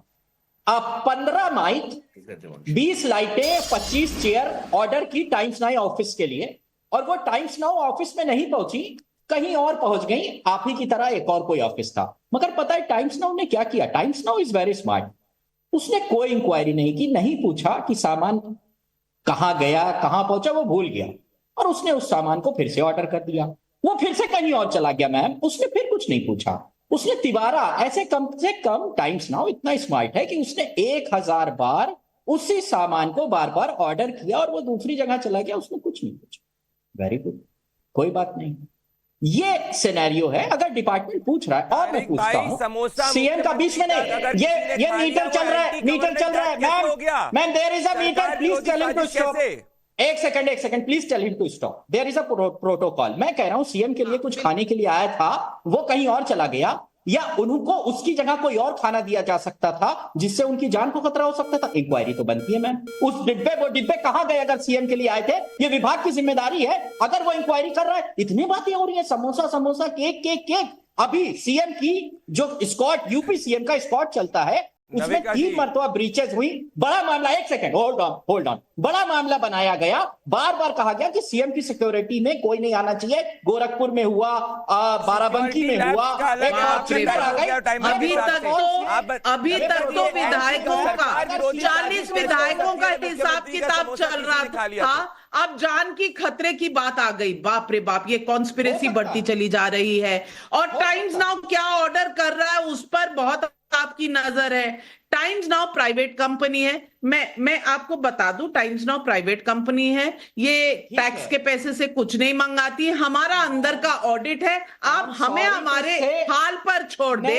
K: अब 15 माइक, 20 लाइटें, 25 चेयर ऑर्डर की टाइम्स नाउ ऑफिस के लिए, और वो टाइम्स नाउ ऑफिस में नहीं पहुंची, कहीं और पहुंच गई। आप ही की तरह एक और कोई ऑफिस था। मगर पता है टाइम्स नाउ ने क्या किया? Times now is very smart. उसने कोई इंक्वायरी नहीं की, नहीं पूछा कि सामान कहां गया, कहां पहुंचा, वो भूल गया, और उसने उस सामान को फिर से ऑर्डर कर दिया। वो फिर से कहीं और चला गया मैम, उसने फिर कुछ नहीं पूछा, उसने तिबारा ऐसे कम से कम। टाइम्स नाउ इतना स्मार्ट है कि उसने 1000 बार उसी सामान को बार बार ऑर्डर किया, और वो दूसरी जगह चला गया, उसने कुछ नहीं पूछा। वेरी गुड, कोई बात नहीं। ये सिनेरियो है। अगर डिपार्टमेंट पूछ रहा है, और मैं पूछता हूं, सीएम का बीच में नहीं, ये मीटर चल रहा है, मीटर चल रहा है ma'am, there is a meter, please tell him to stop. एक second, please tell him to stop. There is a protocol. मैं कह रहा हूं सीएम के लिए कुछ खाने के लिए आया था, वो कहीं और चला गया, या उनको उसकी जगह कोई और खाना दिया जा सकता था जिससे उनकी जान को खतरा हो सकता था। इंक्वायरी तो बनती है मैम। उस वो डिब्बे कहां गए? अगर सीएम के लिए आए थे, ये विभाग की जिम्मेदारी है। अगर वो इंक्वायरी कर रहा है, इतनी बातें हो रही है, समोसा केक। अभी सीएम की जो स्क्वाड, यूपी सीएम का स्क्वाड चलता है, उसमें
I: नविका
K: 3
I: जी।
K: मरतबा ब्रीचेस हुई। बड़ा मामला, एक सेकंड होल्ड ऑन, बड़ा मामला बनाया गया। बार बार कहा गया कि सीएम की सिक्योरिटी में कोई नहीं आना चाहिए। गोरखपुर में हुआ, बाराबंकी में हुआ, एक और चिंता आ गई।
A: अभी तक तो विधायकों का 40 विधायकों का हिसाब किताब चल रहा था। अब जान की खतरे की बात आ गई। बाप रे बाप, ये कॉन्स्पिरेसी बढ़ती चली जा रही है। और टाइम्स नाउ क्या ऑर्डर कर रहा है उस पर बहुत आपकी नजर है। टाइम्स नाउ प्राइवेट कंपनी है। मैं आपको बता दूं, टाइम्स नाउ प्राइवेट कंपनी है। ये टैक्स के पैसे से कुछ नहीं मंगाती। हमारा अंदर का ऑडिट है। आप हमें हमारे हाल पर छोड़ दे।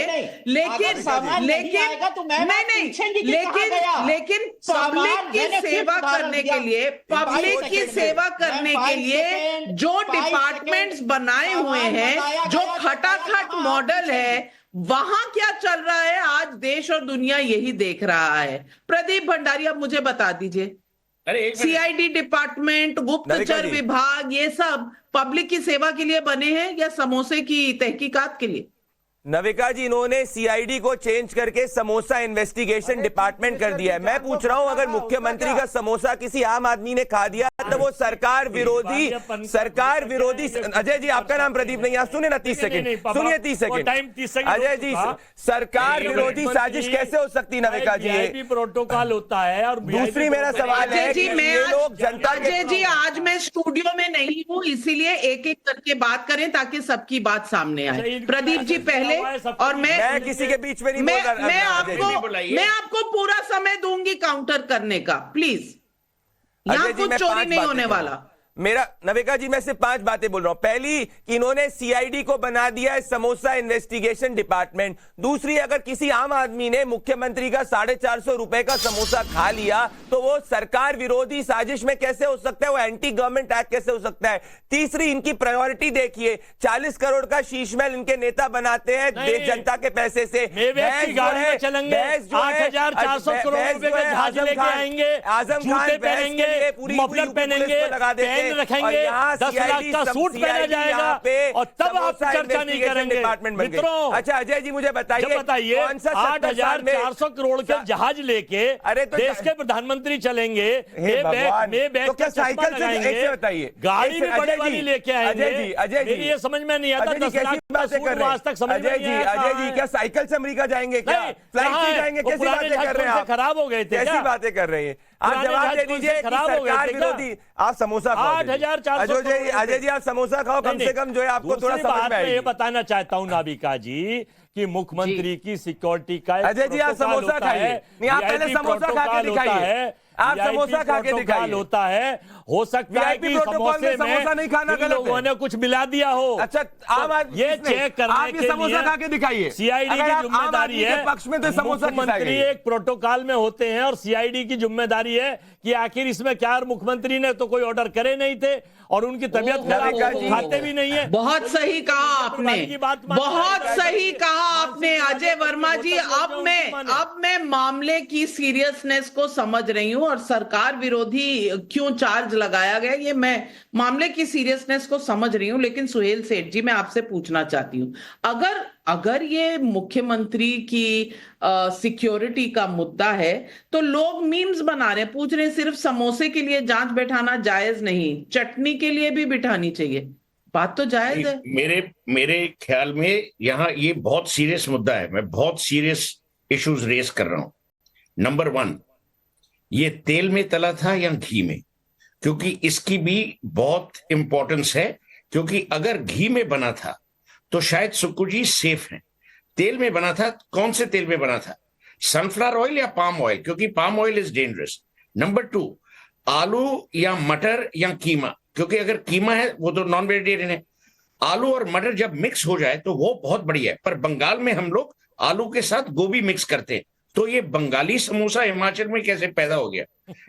A: लेकिन लेकिन पब्लिक की सेवा करने के लिए, पब्लिक की सेवा करने के लिए जो डिपार्टमेंट्स बनाए हुए हैं, जो खटाखट मॉडल है, वहां क्या चल रहा है आज देश और दुनिया यही देख रहा है। प्रदीप भंडारी, अब मुझे बता दीजिए, सीआईडी डिपार्टमेंट, गुप्तचर विभाग, ये सब पब्लिक की सेवा के लिए बने हैं या समोसे की तहकीकात के लिए?
I: नविका जी, इन्होंने सीआईडी को चेंज करके समोसा इन्वेस्टिगेशन डिपार्टमेंट कर दिया है। मैं पूछ रहा हूं, अगर मुख्यमंत्री का समोसा किसी आम आदमी ने खा दिया तो वो सरकार विरोधी अजय जी, आपका नाम प्रदीप नहीं, आप सुनिए ना 30 सेकंड, सुनिए 30 सेकंड। अजय जी, सरकार विरोधी साजिश कैसे हो सकती? नविका जी,
H: प्रोटोकॉल होता है। और
I: दूसरी मेरा सवाल है कि ये लोग जनता के...
A: अजय जी, आज मैं स्टूडियो में नहीं हूं, इसीलिए एक एक करके बात करें ताकि सबकी बात सामने आए। प्रदीप जी पहले, और मैं
I: किसी के बीच में नहीं बोल रहा।
A: मैं आपको पूरा समय दूंगी काउंटर करने का, प्लीज। यहाँ कुछ चोरी नहीं होने वाला।
I: मेरा नविका जी, मैं सिर्फ 5 बातें बोल रहा हूं। पहली, इन्होंने सीआईडी को बना दिया है समोसा इन्वेस्टिगेशन डिपार्टमेंट। दूसरी, अगर किसी आम आदमी ने मुख्यमंत्री का 450 रुपए का समोसा खा लिया तो वो सरकार विरोधी साजिश में कैसे हो सकता है? वो एंटी गवर्नमेंट एक्ट कैसे हो सकता है? तीसरी, इनकी प्रायोरिटी देखिए, 40 करोड़ का शीश महल इनके नेता बनाते हैं देश जनता के पैसे से।
H: चलेंगे 8,400 करोड़ रुपए का जहाज लेके आएंगे,
I: आजम खान
H: पहनेंगे, मफलर पहनेंगे, पेन रखेंगे, 10 लाख का सूट पहना जाएगा, और तब आप चर्चा नहीं करेंगे मित्रों।
I: अच्छा अजय जी, मुझे बताइए
H: 8,400 करोड़ का जहाज लेके देश के प्रधानमंत्री चलेंगे,
I: साइकिल से बताइए,
H: गाड़ी भी बड़ी वाली लेके आएंगे।
I: अजय जी,
H: ये समझ में नहीं आता। 10 लाख का सूट आज तक समझ में नहीं आया।
I: अजय जी, क्या साइकिल से अमेरिका जाएंगे? क्या फ्लाइट से जाएंगे? कैसी बातें कर रहे हैं आप?
H: खराब हो गए थे,
I: कैसी बातें कर रहे हैं आप? जवाब दे दीजिए। सरकार विरोधी, आप समोसा खाओ।
H: 8,400
I: अजय जी, आप समोसा खाओ कम से कम, जो है आपको थोड़ा समझ में आएगी।
H: ये बताना चाहता हूं नाविका जी कि मुख्यमंत्री की सिक्योरिटी का
I: अजय जी, आप समोसा खाइए। नहीं, आप पहले समोसा खा के दिखाइए। आप समोसा खा के दिखाइए।
H: होता है, हो सकता है कि समोसे
I: समोसा नहीं खाना गलत है,
H: लोगों ने कुछ मिला दिया हो।
I: अच्छा, आम आदमी
H: ये चेक करने के लिए
I: समोसा खा के दिखाइए।
H: सीआईडी की जिम्मेदारी है,
I: पक्ष में तो समोसा
H: मुख्यमंत्री एक प्रोटोकॉल में होते हैं और सीआईडी की जिम्मेदारी है कि आखिर इसमें क्या, और मुख्यमंत्री ने तो कोई ऑर्डर करे नहीं थे और उनकी तबीयत खराब, खाते भी नहीं है।
A: बहुत सही कहा आपने, बहुत सही कहा आपने अजय वर्मा जी। अब मैं मामले की सीरियसनेस को समझ रही हूं और सरकार विरोधी क्यों चार्ज लगाया गया, ये मैं मामले की सीरियसनेस को समझ रही हूं। लेकिन सुहेल सेठ जी, मैं आपसे पूछना चाहती हूं, अगर ये मुख्यमंत्री की सिक्योरिटी का मुद्दा है तो लोग मीम्स बना रहे हैं, पूछ रहे हैं सिर्फ समोसे के लिए जांच बैठाना जायज नहीं, चटनी के लिए भी बिठानी चाहिए। बात तो जायज है।
G: मेरे ख्याल में यहाँ ये बहुत सीरियस मुद्दा है। मैं बहुत सीरियस इश्यूज रेस कर रहा हूं। नंबर 1, ये तेल में तला था या घी में? क्योंकि इसकी भी बहुत इंपॉर्टेंस है। क्योंकि अगर घी में बना था तो शायद सुक्कू जी सेफ है। तेल में बना था, कौन से तेल में बना था? सनफ्लावर ऑयल या पाम ऑयल? क्योंकि palm oil is dangerous. Number 2, आलू या मटर या कीमा? क्योंकि अगर कीमा है वो तो नॉन वेजिटेरियन है। आलू और मटर जब मिक्स हो जाए तो वो बहुत बढ़िया है। पर बंगाल में हम लोग आलू के साथ गोभी मिक्स करते हैं, तो ये बंगाली समोसा हिमाचल में कैसे पैदा हो गया?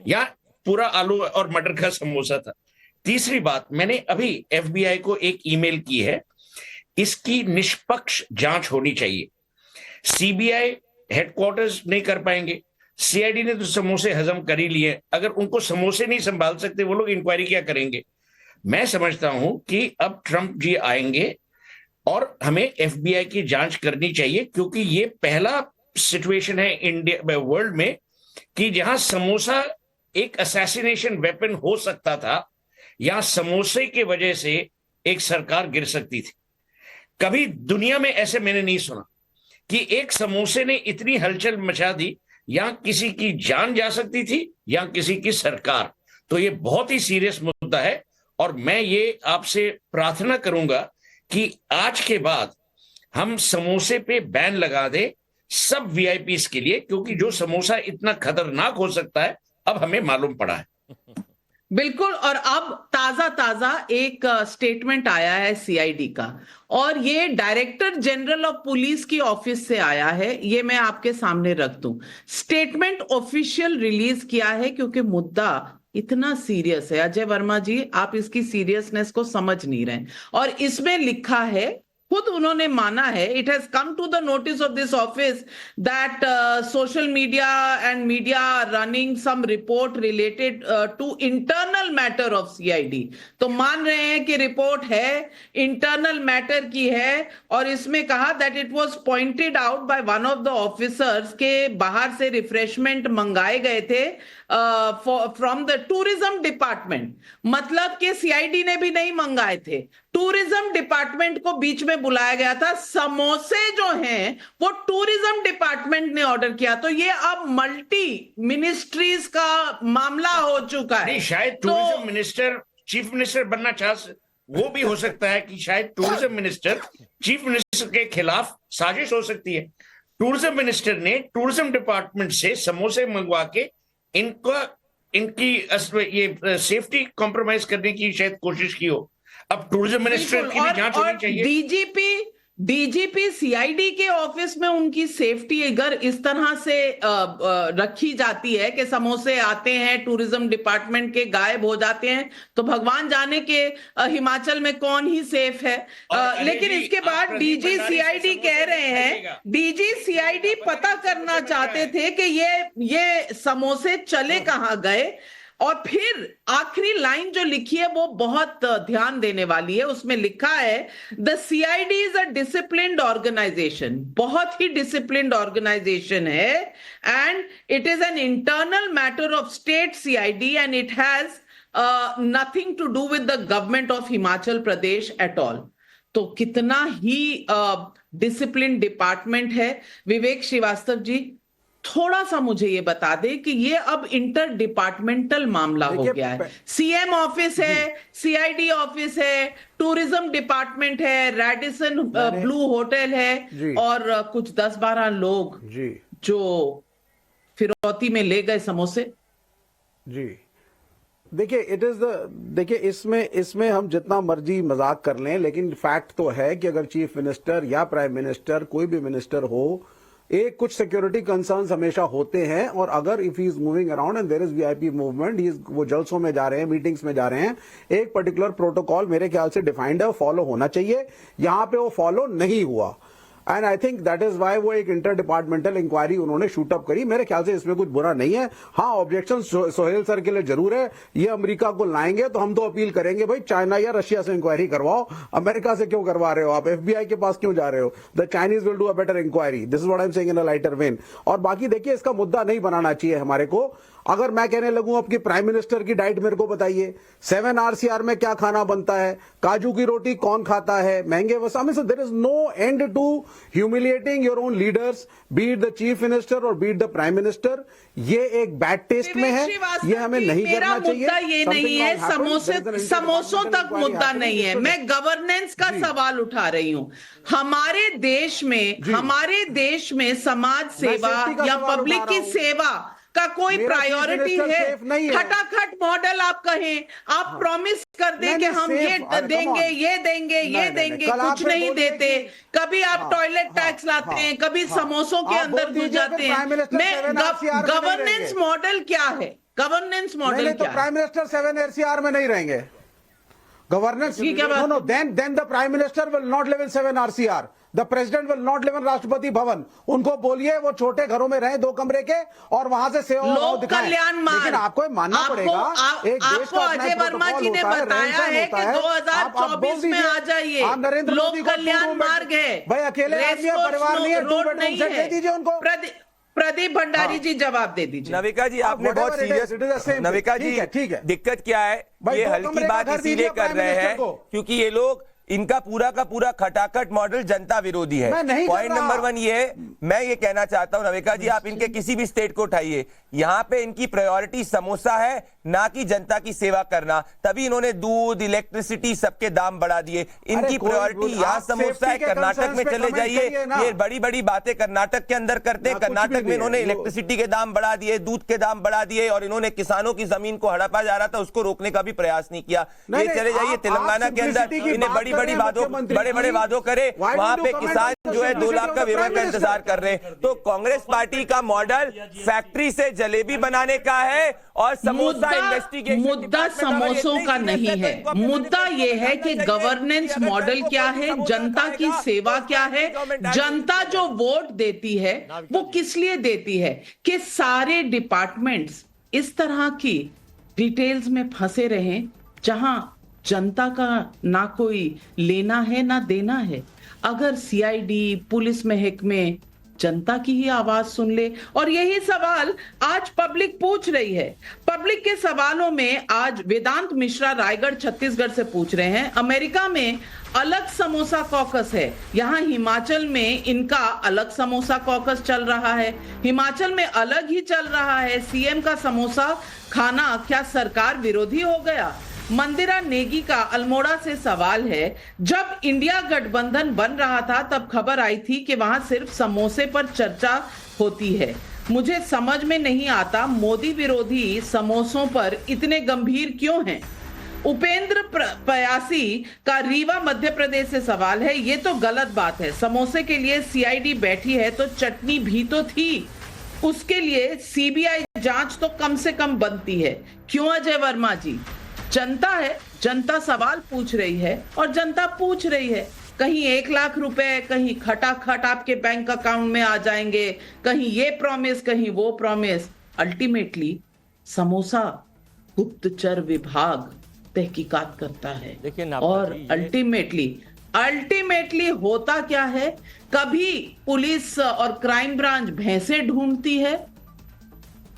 G: या पूरा आलू और मटर का समोसा था? तीसरी बात, मैंने अभी FBI को एक ईमेल की है, इसकी निष्पक्ष जांच होनी चाहिए। CBI हेडक्वार्टर्स नहीं कर पाएंगे, CID ने तो समोसे हजम कर ही लिए। अगर उनको समोसे नहीं संभाल सकते वो लोग इंक्वायरी क्या करेंगे? मैं समझता हूं कि अब ट्रंप जी आएंगे और हमें FBI की जांच करनी चाहिए, क्योंकि ये पहला सिचुएशन है इंडिया वर्ल्ड में कि जहां समोसा एक असैसिनेशन वेपन हो सकता था, यहां समोसे के वजह से एक सरकार गिर सकती थी। कभी दुनिया में ऐसे मैंने नहीं सुना कि एक समोसे ने इतनी हलचल मचा दी, या किसी की जान जा सकती थी या किसी की सरकार। तो ये बहुत ही सीरियस मुद्दा है और मैं ये आपसे प्रार्थना करूंगा कि आज के बाद हम समोसे पे बैन लगा दें सब वीआईपीज के लिए, क्योंकि जो समोसा इतना खतरनाक हो सकता है अब हमें मालूम पड़ा है।
A: बिल्कुल। और अब ताजा ताजा एक स्टेटमेंट आया है सीआईडी का, और ये डायरेक्टर जनरल ऑफ पुलिस की ऑफिस से आया है। ये मैं आपके सामने रख दूं। स्टेटमेंट ऑफिशियल रिलीज किया है क्योंकि मुद्दा इतना सीरियस है। अजय वर्मा जी, आप इसकी सीरियसनेस को समझ नहीं रहे। और इसमें लिखा है, खुद उन्होंने माना है, it has come to the notice of this office that social media and media are running some report related to internal matter of CID. तो मान रहे हैं कि रिपोर्ट है, इंटरनल मैटर की है। और इसमें कहा that it was pointed out by one of the officers के बाहर से रिफ्रेशमेंट मंगाए गए थे फ्रॉम द टूरिज्म डिपार्टमेंट। मतलब कि सीआईडी ने भी नहीं मंगाए थे, टूरिज्म डिपार्टमेंट को बीच में बुलाया गया था। समोसे जो हैं वो टूरिज्म डिपार्टमेंट ने ऑर्डर किया। तो ये अब मल्टी मिनिस्ट्रीज का मामला हो चुका है।
G: नहीं, शायद टूरिज्म मिनिस्टर चीफ मिनिस्टर बनना वो भी हो सकता है कि शायद टूरिज्म मिनिस्टर चीफ मिनिस्टर के खिलाफ साजिश हो सकती है। टूरिज्म मिनिस्टर ने टूरिज्म डिपार्टमेंट से समोसे मंगवा के इनकी ये सेफ्टी कॉम्प्रोमाइज करने की शायद कोशिश की हो। अब टूरिज्म मिनिस्टर की भी जांच होनी चाहिए।
A: डीजीपी सीआईडी के ऑफिस में उनकी सेफ्टी अगर इस तरह से रखी जाती है कि समोसे आते हैं टूरिज्म डिपार्टमेंट के, गायब हो जाते हैं, तो भगवान जाने के हिमाचल में कौन ही सेफ है। लेकिन इसके बाद डीजी सीआईडी कह रहे हैं, डीजी सीआईडी पता करना चाहते थे कि ये समोसे चले कहां गए। और फिर आखिरी लाइन जो लिखी है वो बहुत ध्यान देने वाली है। उसमें लिखा है, the CID is a disciplined organisation. बहुत ही डिसिप्लिन्ड ऑर्गेनाइजेशन है, and it is an internal matter of state CID and it has nothing to do with the government of Himachal Pradesh at all. तो कितना ही डिसिप्लिन डिपार्टमेंट है। विवेक श्रीवास्तव जी, थोड़ा सा मुझे ये बता दे कि ये अब इंटर डिपार्टमेंटल मामला हो गया है। सीएम ऑफिस है, सीआईडी ऑफिस है, टूरिज्म डिपार्टमेंट है, रेडिसन ब्लू होटल है, और कुछ 10-12 लोग जो फिरौती में ले गए समोसे।
J: जी देखिए इसमें हम जितना मर्जी मजाक कर लें, लेकिन फैक्ट तो है कि अगर चीफ मिनिस्टर या प्राइम मिनिस्टर कोई भी मिनिस्टर हो, एक कुछ सिक्योरिटी कंसर्न्स हमेशा होते हैं। और अगर if he is moving around and there is VIP movement, वो जलसों में जा रहे हैं, मीटिंग्स में जा रहे हैं, एक पर्टिकुलर प्रोटोकॉल मेरे ख्याल से डिफाइंड है, फॉलो होना चाहिए। यहां पे वो फॉलो नहीं हुआ, and I think that is why वो एक इंटर डिपार्टमेंटल इंक्वायरी उन्होंने शूटअप करी। मेरे ख्याल से इसमें कुछ बुरा नहीं है। हाँ, ऑब्जेक्शन सोहेल सर के लिए जरूर है। ये अमेरिका को लाएंगे तो हम तो अपील करेंगे, भाई चाइना या रशिया से इंक्वायरी करवाओ, अमेरिका से क्यों करवा रहे हो आप, एफबीआई के पास क्यों जा रहे हो। The Chinese will do a better inquiry, this is what I am saying in a lighter vein. और बाकी देखिए, इसका मुद्दा नहीं बनाना चाहिए हमारे को। अगर मैं कहने लगूं अब कि प्राइम मिनिस्टर की डाइट मेरे को बताइए, 7 RCR में क्या खाना बनता है, काजू की रोटी कौन खाता है, महंगे वसामे से, there is no end to humiliating your own leaders, be it the chief minister और be it the prime minister. ये एक बैड टेस्ट में है, ये हमें नहीं करना चाहिए।
A: मुद्दा ये नहीं है, समोसों तक मुद्दा नहीं है। मैं गवर्नेंस का सवाल उठा रही हूं। हमारे देश में समाज सेवा या पब्लिक की सेवा का कोई प्रायोरिटी है? खटाखट मॉडल आप कहें, आप प्रॉमिस कर दें कि हम ये देंगे, ये देंगे, ये देंगे, कुछ नहीं देते। कभी आप टॉयलेट टैक्स लाते हैं, कभी समोसों के अंदर घुस जाते हैं। गवर्नेंस मॉडल क्या है? गवर्नेंस मॉडल क्या है?
J: प्राइम मिनिस्टर 7 RCR में नहीं रहेंगे। गवर्नेंस
A: ये क्या बात?
J: No then the prime minister will not live in 7 RCR, the president will not live in Rashtrapati Bhavan. उनको बोलिए वो छोटे घरों में रहें 2 कमरे के और वहां से सेवा
A: लोक कल्याण मार्ग।
J: लेकिन आपको ये मानना पड़ेगा एक देश
A: आपको अजय वर्मा जी ने बताया है कि 2024 में आ जाइए।
J: आप नरेंद्र
A: लोक
J: मोदी को
A: कल्याण मार्ग है
J: भाई, अकेले आदमी है, परिवार नहीं है, 2
A: रोड
J: बेडरूम
A: नहीं
J: सेट दे
A: है।
J: दीजिए उनको।
A: प्रदीप भंडारी जी जवाब दे दीजिए।
I: नविका जी आपने बहुत सीरियस, नविका जी
J: ठीक है।
I: दिक्कत क्या है,
J: भाई,
I: ये
J: 2
I: हल्की
J: कमरे का
I: बात
J: घर
I: इसीलिए
J: दीजिए
I: कर
J: प्राइम
I: रहे
J: मिनिस्टर
I: हैं
J: को।
I: क्योंकि ये लोग, इनका पूरा का पूरा खटाखट मॉडल जनता विरोधी है।
J: मैं नहीं
I: पॉइंट
J: कर रहा।
I: नंबर 1 ये, मैं ये कहना चाहता हूं नविका जी, आप इनके किसी भी स्टेट को उठाइए, यहां पे इनकी प्रायोरिटी समोसा है, ना कि जनता की सेवा करना। तभी इन्होंने दूध, इलेक्ट्रिसिटी सबके दाम बढ़ा दिए। इनकी प्रायोरिटी यहाँ समोसा है। कर्नाटक में चले जाइए, ये बड़ी बड़ी बातें कर्नाटक के अंदर करते हैं। कर्नाटक में इन्होंने इलेक्ट्रिसिटी के दाम बढ़ा दिए, दूध के दाम बढ़ा दिए, और इन्होंने किसानों की जमीन को हड़पा जा रहा था उसको रोकने का भी प्रयास नहीं किया। ये चले जाइए तेलंगाना के अंदर, इन्हें बड़ी बड़े वादों करे, वहां पे किसान जो है 2 लाख का बीमा का इंतजार कर रहे हैं। तो कांग्रेस पार्टी का मॉडल फैक्ट्री से जलेबी बनाने का है और समोसा इन्वेस्टिगेशन।
A: मुद्दा समोसों का नहीं है, मुद्दा यह है कि गवर्नेंस मॉडल क्या है, जनता की सेवा क्या है, जनता जो वोट देती है वो किस लिए देती है कि सारे डिपार्टमेंट्स इस तरह की डिटेल्स में फंसे रहें जहां जनता का ना कोई लेना है ना देना है। अगर सीआईडी, पुलिस महकमे जनता की ही आवाज सुन ले, और यही सवाल आज पब्लिक पूछ रही है। पब्लिक के सवालों में आज वेदांत मिश्रा रायगढ़ छत्तीसगढ़ से पूछ रहे हैं, अमेरिका में अलग समोसा कॉकस है, यहाँ हिमाचल में इनका अलग समोसा कॉकस चल रहा है। हिमाचल में अलग ही चल रहा है। सीएम का समोसा खाना क्या सरकार विरोधी हो गया? मंदिरा नेगी का अल्मोड़ा से सवाल है, जब इंडिया गठबंधन बन रहा था तब खबर आई थी कि वहां सिर्फ समोसे पर चर्चा होती है। मुझे समझ में नहीं आता मोदी विरोधी समोसों पर इतने गंभीर क्यों हैं? उपेंद्र पयासी का रीवा मध्य प्रदेश से सवाल है, ये तो गलत बात है। समोसे के लिए सीआईडी बैठी है तो चटनी भी तो थी, उसके लिए सीबीआई जांच तो कम से कम बनती है। क्यों अजय वर्मा जी? जनता है, जनता सवाल पूछ रही है और जनता पूछ रही है। कहीं 1 लाख रुपए, कहीं खटाखट आपके बैंक अकाउंट में आ जाएंगे, कहीं ये प्रॉमिस, कहीं वो प्रॉमिस। अल्टीमेटली समोसा गुप्तचर विभाग तहकीकात करता है और अल्टीमेटली होता क्या है, कभी पुलिस और क्राइम ब्रांच भैंसे ढूंढती है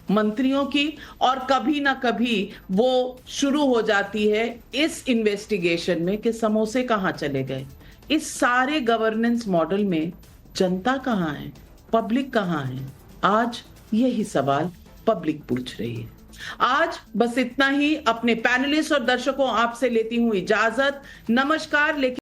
A: मंत्रियों की, और कभी ना कभी वो शुरू हो जाती है इस इन्वेस्टिगेशन में कि समोसे कहां चले गए। इस सारे गवर्नेंस मॉडल में जनता कहां है, पब्लिक कहां है? आज यही सवाल पब्लिक पूछ रही है। आज बस इतना ही। अपने पैनलिस्ट और दर्शकों आपसे लेती हूं इजाजत। नमस्कार। लेकिन